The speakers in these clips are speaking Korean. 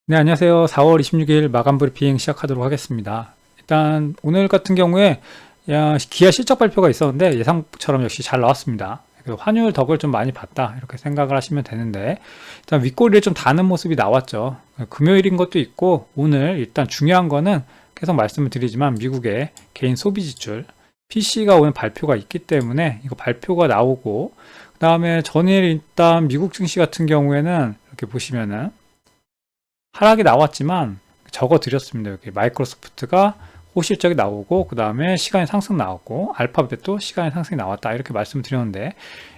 네, 안녕하세요. 4월 26일 마감 브리핑 시작하도록 하겠습니다. 일단 오늘 같은 경우에 기아 실적 발표가 있었는데 예상처럼 역시 잘 나왔습니다. 그래서 환율 덕을 좀 많이 봤다 이렇게 생각을 하시면 되는데, 일단 윗꼬리를 좀 다는 모습이 나왔죠. 금요일인 것도 있고, 오늘 일단 중요한 거는 계속 말씀을 드리지만 미국의 개인 소비 지출 PC가 오늘 발표가 있기 때문에 이거 발표가 나오고, 그 다음에 전일 일단 미국 증시 같은 경우에는 이렇게 보시면은 하락이 나왔지만 적어 드렸습니다. 여기 마이크로소프트가 호실적이 나오고, 그 다음에 시간의 상승 나왔고, 알파벳도 시간의 상승이 나왔다 이렇게 말씀을 드렸는데,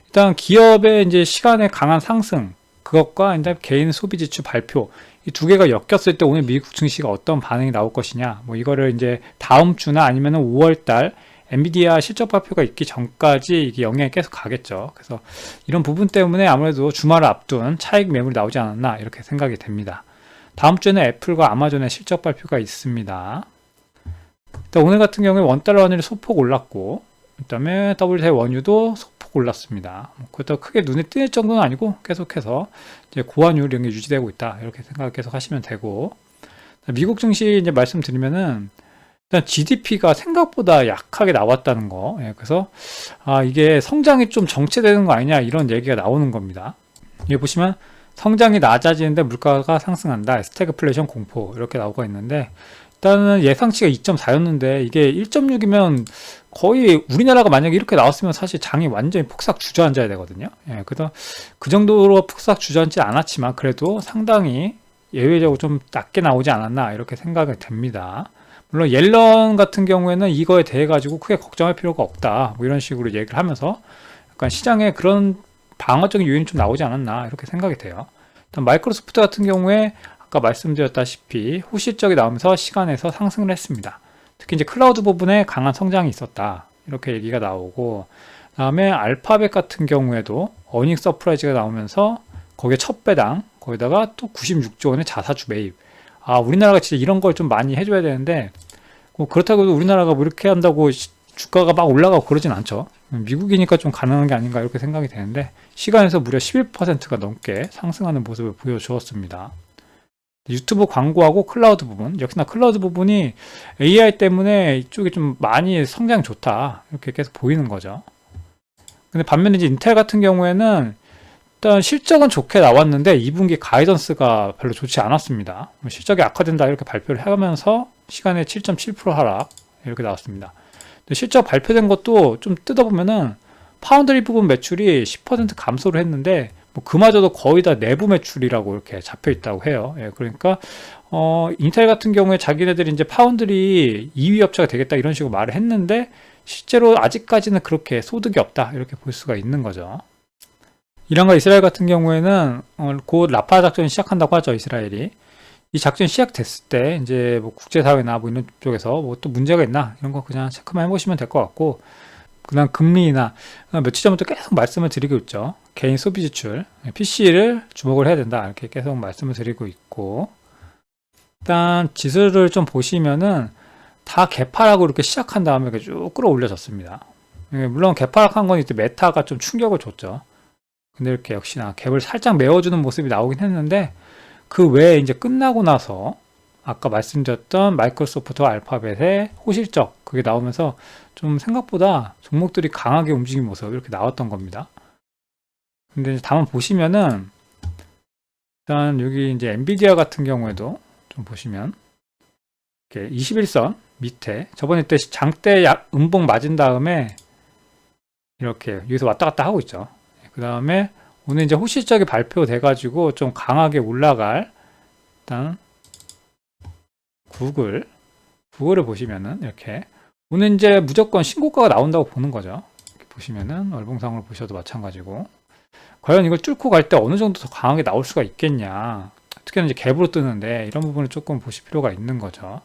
일단 기업의 이제 시간의 강한 상승, 그것과 이제 개인 소비 지출 발표, 이 두 개가 엮였을 때 오늘 미국 증시가 어떤 반응이 나올 것이냐, 뭐 이거를 이제 다음 주나 아니면 5월 달 엔비디아 실적 발표가 있기 전까지 이게 영향이 계속 가겠죠. 그래서 이런 부분 때문에 아무래도 주말을 앞둔 차익 매물이 나오지 않았나 이렇게 생각이 됩니다. 다음 주에는 애플과 아마존의 실적 발표가 있습니다. 일단 오늘 같은 경우에 원달러 환율이 소폭 올랐고, 그 다음에 WTI 원유도 소폭 올랐습니다. 그렇다고 크게 눈에 띄는 정도는 아니고 계속해서 이제 고환율 이런 게 유지되고 있다 이렇게 생각을 계속 하시면 되고, 미국 증시 이제 말씀드리면은 일단 GDP가 생각보다 약하게 나왔다는 거. 그래서 이게 성장이 좀 정체되는 거 아니냐 이런 얘기가 나오는 겁니다. 여기 보시면 성장이 낮아지는데 물가가 상승한다. 스태그플레이션 공포 이렇게 나오고 있는데, 일단은 예상치가 2.4였는데 이게 1.6이면 거의 우리나라가 만약에 이렇게 나왔으면 사실 장이 완전히 폭삭 주저앉아야 되거든요. 그래서 그 정도로 폭삭 주저앉지 않았지만 그래도 상당히 예외적으로 좀 낮게 나오지 않았나 이렇게 생각이 됩니다. 물론 옐런 같은 경우에는 이거에 대해 가지고 크게 걱정할 필요가 없다 뭐 이런 식으로 얘기를 하면서 약간 시장에 그런 방어적인 요인이 좀 나오지 않았나 이렇게 생각이 돼요. 일단 마이크로소프트 같은 경우에 아까 말씀드렸다시피 호실적이 나오면서 시간에서 상승을 했습니다. 특히 이제 클라우드 부분에 강한 성장이 있었다 이렇게 얘기가 나오고, 다음에 알파벳 같은 경우에도 어닝 서프라이즈가 나오면서 거기에 첫 배당, 거기다가 또 96조 원의 자사주 매입. 우리나라가 진짜 이런 걸 좀 많이 해줘야 되는데, 뭐 그렇다고 해도 우리나라가 뭐 이렇게 한다고 주가가 막 올라가고 그러진 않죠. 미국이니까 좀 가능한 게 아닌가 이렇게 생각이 되는데, 시간에서 무려 11%가 넘게 상승하는 모습을 보여주었습니다. 유튜브 광고하고 클라우드 부분, 역시나 클라우드 부분이 AI 때문에 이쪽이 좀 많이 성장이 좋다 이렇게 계속 보이는 거죠. 근데 반면에 이제 인텔 같은 경우에는 일단 실적은 좋게 나왔는데 2분기 가이던스가 별로 좋지 않았습니다. 실적이 악화된다 이렇게 발표를 하면서 시간에 7.7% 하락 이렇게 나왔습니다. 근데 실적 발표된 것도 좀 뜯어보면은 파운드리 부분 매출이 10% 감소를 했는데, 뭐 그마저도 거의 다 내부 매출이라고 이렇게 잡혀 있다고 해요. 그러니까 인텔 같은 경우에 자기네들이 이제 파운드리 2위 업체가 되겠다 이런 식으로 말을 했는데, 실제로 아직까지는 그렇게 소득이 없다 이렇게 볼 수가 있는 거죠. 이란과 이스라엘 같은 경우에는 곧 라파 작전이 시작한다고 하죠. 이스라엘이 이 작전이 시작됐을 때 이제 뭐 국제사회나 뭐 이런 쪽에서 뭐 또 문제가 있나 이런 거 그냥 체크만 해보시면 될 것 같고, 그다음 금리나 며칠 전부터 계속 말씀을 드리고 있죠. 개인 소비 지출, PC를 주목을 해야 된다 이렇게 계속 말씀을 드리고 있고, 일단 지수를 좀 보시면은 다 개파락으로 이렇게 시작한 다음에 이렇게 쭉 끌어올려졌습니다. 물론 개파락한 건 이때 메타가 좀 충격을 줬죠. 근데 이렇게 역시나 갭을 살짝 메워주는 모습이 나오긴 했는데, 그 외에 이제 끝나고 나서 아까 말씀드렸던 마이크로소프트와 알파벳의 호실적 그게 나오면서 좀 생각보다 종목들이 강하게 움직인 모습 이렇게 나왔던 겁니다. 근데 다만 보시면은 일단 여기 이제 엔비디아 같은 경우에도 좀 보시면 이렇게 21선 밑에 저번에 때 장대 음봉 맞은 다음에 이렇게 여기서 왔다 갔다 하고 있죠. 그 다음에 오늘 이제 호실적이 발표돼 가지고 좀 강하게 올라갈, 일단 구글을 보시면은 이렇게 오늘 이제 무조건 신고가가 나온다고 보는 거죠. 이렇게 보시면은 얼봉상으로 보셔도 마찬가지고, 과연 이걸 뚫고 갈 때 어느 정도 더 강하게 나올 수가 있겠냐, 특히나 이제 갭으로 뜨는데 이런 부분을 조금 보실 필요가 있는 거죠.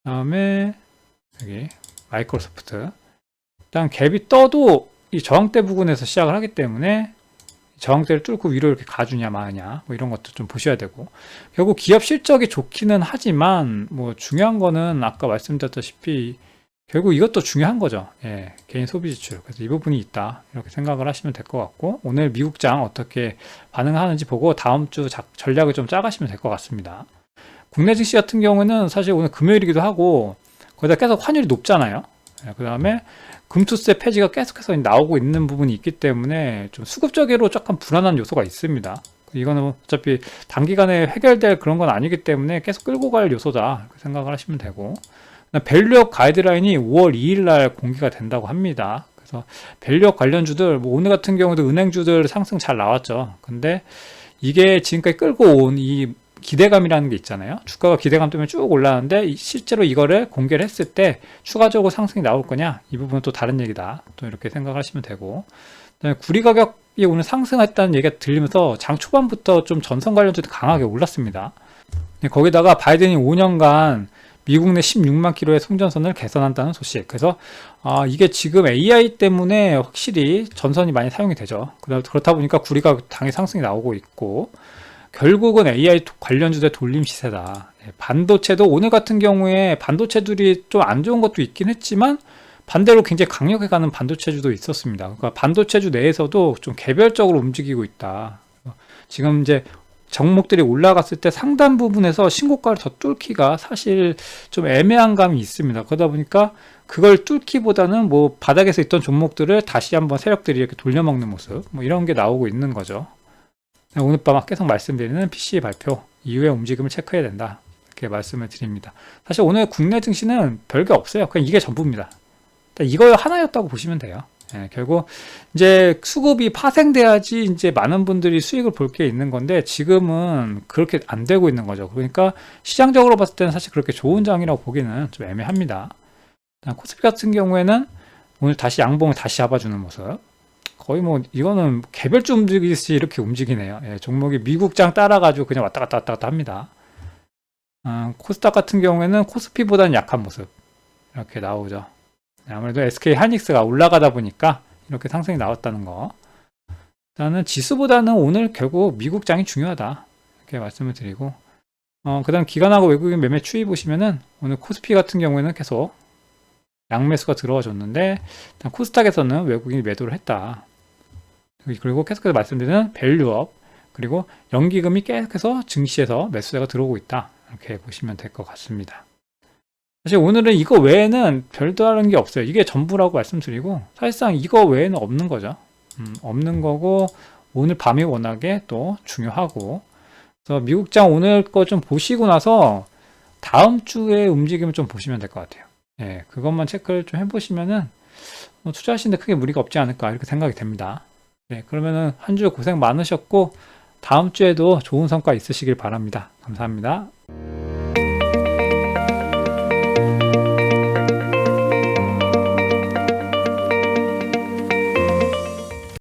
다음에 여기 마이크로소프트, 일단 갭이 떠도 이 저항대 부분에서 시작을 하기 때문에 저항대를 뚫고 위로 이렇게 가주냐 마냐 뭐 이런 것도 좀 보셔야 되고, 결국 기업 실적이 좋기는 하지만 뭐 중요한 거는 아까 말씀드렸다시피 결국 이것도 중요한 거죠. 예, 개인 소비 지출. 그래서 이 부분이 있다. 이렇게 생각을 하시면 될 것 같고, 오늘 미국장 어떻게 반응하는지 보고 다음 주 전략을 좀 짜가시면 될 것 같습니다. 국내 증시 같은 경우는 사실 오늘 금요일이기도 하고, 거기다 계속 환율이 높잖아요. 예, 그 다음에 금투세 폐지가 계속해서 나오고 있는 부분이 있기 때문에 좀 수급적으로 조금 불안한 요소가 있습니다. 이거는 어차피 단기간에 해결될 그런 건 아니기 때문에 계속 끌고 갈 요소다. 이렇게 생각을 하시면 되고, 밸류업 가이드라인이 5월 2일 날 공개가 된다고 합니다. 그래서 밸류업 관련주들, 뭐 오늘 같은 경우도 은행주들 상승 잘 나왔죠. 근데 이게 지금까지 끌고 온 이 기대감이라는 게 있잖아요. 주가가 기대감 때문에 쭉 올라가는데 실제로 이거를 공개를 했을 때 추가적으로 상승이 나올 거냐? 이 부분은 또 다른 얘기다. 또 이렇게 생각하시면 되고, 그다음에 구리 가격이 오늘 상승했다는 얘기가 들리면서 장 초반부터 좀 전선 관련주도 강하게 올랐습니다. 거기다가 바이든이 5년간 미국 내 16만 킬로의 송전선을 개선한다는 소식. 그래서 이게 지금 AI 때문에 확실히 전선이 많이 사용이 되죠. 그렇다 보니까 구리가 당일 상승이 나오고 있고, 결국은 AI 관련주의 돌림 시세다. 반도체도 오늘 같은 경우에 반도체들이 좀 안 좋은 것도 있긴 했지만 반대로 굉장히 강력해가는 반도체주도 있었습니다. 그러니까 반도체주 내에서도 좀 개별적으로 움직이고 있다. 지금 이제 종목들이 올라갔을 때 상단 부분에서 신고가를 더 뚫기가 사실 좀 애매한 감이 있습니다. 그러다 보니까 그걸 뚫기보다는 뭐 바닥에서 있던 종목들을 다시 한번 세력들이 이렇게 돌려먹는 모습, 뭐 이런 게 나오고 있는 거죠. 오늘 밤 계속 말씀드리는 PCE 발표 이후의 움직임을 체크해야 된다. 이렇게 말씀을 드립니다. 사실 오늘 국내 증시는 별게 없어요. 그냥 이게 전부입니다. 이거 하나였다고 보시면 돼요. 예, 결국 이제 수급이 파생돼야지 이제 많은 분들이 수익을 볼 게 있는 건데 지금은 그렇게 안 되고 있는 거죠. 그러니까 시장적으로 봤을 때는 사실 그렇게 좋은 장이라고 보기는 좀 애매합니다. 코스피 같은 경우에는 오늘 다시 양봉을 다시 잡아주는 모습. 거의 뭐 이거는 개별주 움직이듯이 이렇게 움직이네요. 예, 종목이 미국장 따라가지고 그냥 왔다 갔다 합니다. 코스닥 같은 경우에는 코스피보다는 약한 모습 이렇게 나오죠. 아무래도 SK 하이닉스가 올라가다 보니까 이렇게 상승이 나왔다는 거. 일단은 지수보다는 오늘 결국 미국장이 중요하다. 이렇게 말씀을 드리고, 그 다음 기관하고 외국인 매매 추이 보시면은 오늘 코스피 같은 경우에는 계속 양매수가 들어와 줬는데, 일단 코스닥에서는 외국인이 매도를 했다. 그리고 계속해서 말씀드리는 밸류업, 그리고 연기금이 계속해서 증시에서 매수세가 들어오고 있다. 이렇게 보시면 될 것 같습니다. 사실 오늘은 이거 외에는 별다른 게 없어요. 이게 전부라고 말씀드리고 사실상 이거 외에는 없는 거죠. 없는 거고 오늘 밤이 워낙에 또 중요하고, 그래서 미국장 오늘 거 좀 보시고 나서 다음 주에 움직임을 좀 보시면 될 것 같아요. 예, 그것만 체크를 좀 해보시면은 투자하시는데 크게 무리가 없지 않을까 이렇게 생각이 됩니다. 네, 그러면은 한 주 고생 많으셨고 다음 주에도 좋은 성과 있으시길 바랍니다. 감사합니다.